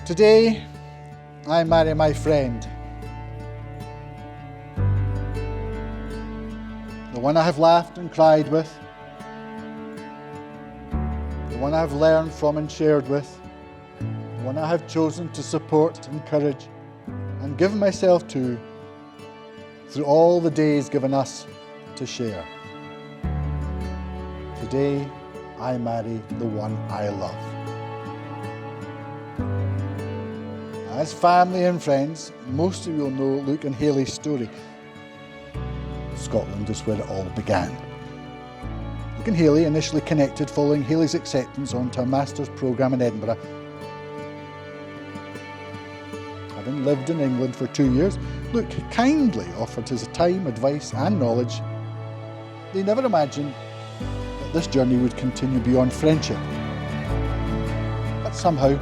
Today, I marry my friend. The one I have laughed and cried with. The one I have learned from and shared with. The one I have chosen to support, encourage, and give myself to through all the days given us to share. Today, I marry the one I love. As family and friends, most of you will know Luke and Hayley's story. Scotland is where it all began. Luke and Hayley initially connected following Hayley's acceptance onto a master's programme in Edinburgh. Having lived in England for 2 years, Luke kindly offered his time, advice and knowledge. They never imagined that this journey would continue beyond friendship. But somehow,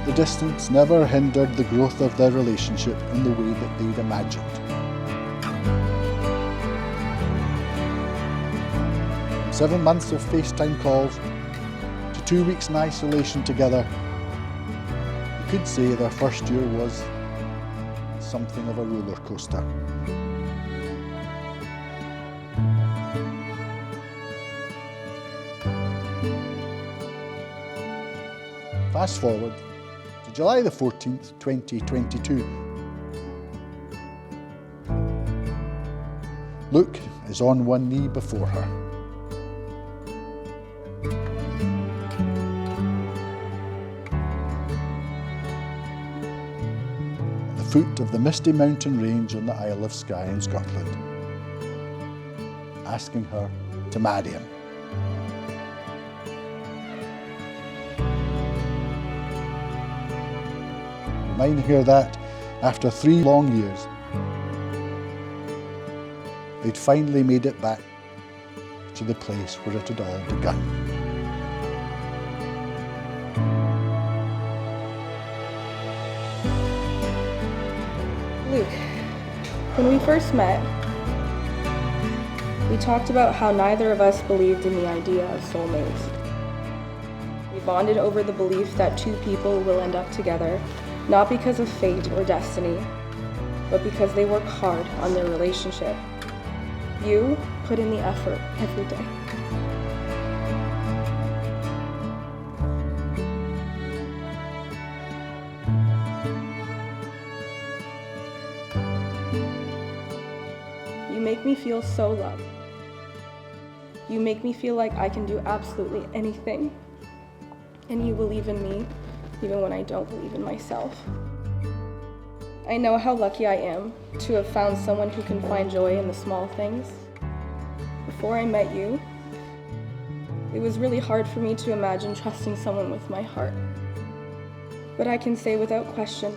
the distance never hindered the growth of their relationship in the way that they'd imagined. From 7 months of FaceTime calls to 2 weeks in isolation together, you could say their first year was something of a roller coaster. Fast forward to July the 14th, 2022. Luke is on one knee before her. At the foot of the misty mountain range on the Isle of Skye in Scotland, asking her to marry him. Reminding her that after 3 long years, they'd finally made it back to the place where it had all begun. Luke, when we first met, we talked about how neither of us believed in the idea of soulmates. We bonded over the belief that 2 people will end up together, not because of fate or destiny, but because they work hard on their relationship. You put in the effort every day. You make me feel so loved. You make me feel like I can do absolutely anything, and you believe in me even when I don't believe in myself. I know how lucky I am to have found someone who can find joy in the small things. Before I met you, it was really hard for me to imagine trusting someone with my heart. But I can say without question,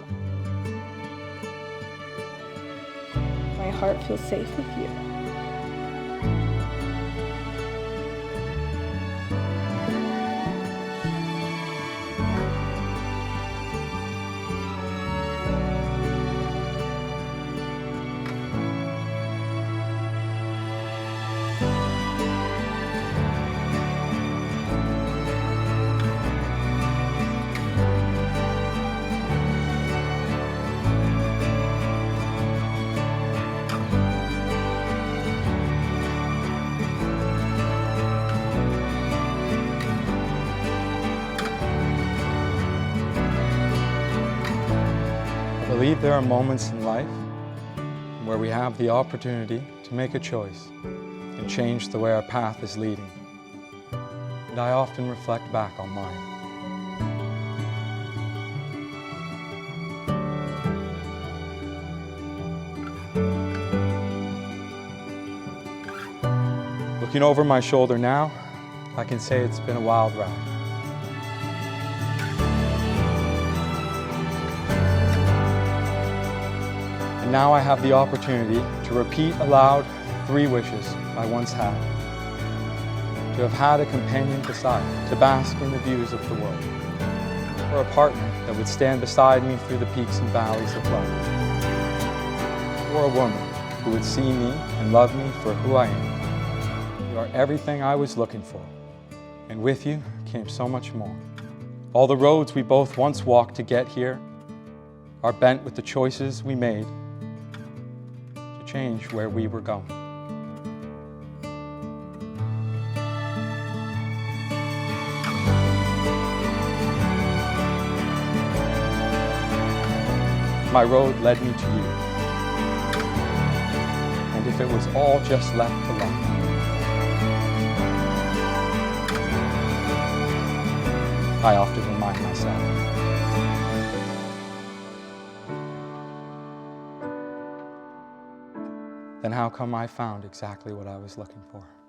my heart feels safe with you. I believe there are moments in life where we have the opportunity to make a choice and change the way our path is leading. And I often reflect back on mine. Looking over my shoulder now, I can say it's been a wild ride. And now I have the opportunity to repeat aloud 3 wishes I once had. To have had a companion beside me, to bask in the views of the world. Or a partner that would stand beside me through the peaks and valleys of life. Or a woman who would see me and love me for who I am. You are everything I was looking for, and with you came so much more. All the roads we both once walked to get here are bent with the choices we made to change where we were going. My road led me to you. And if it was all just left to luck, I often remind myself. Then how come I found exactly what I was looking for?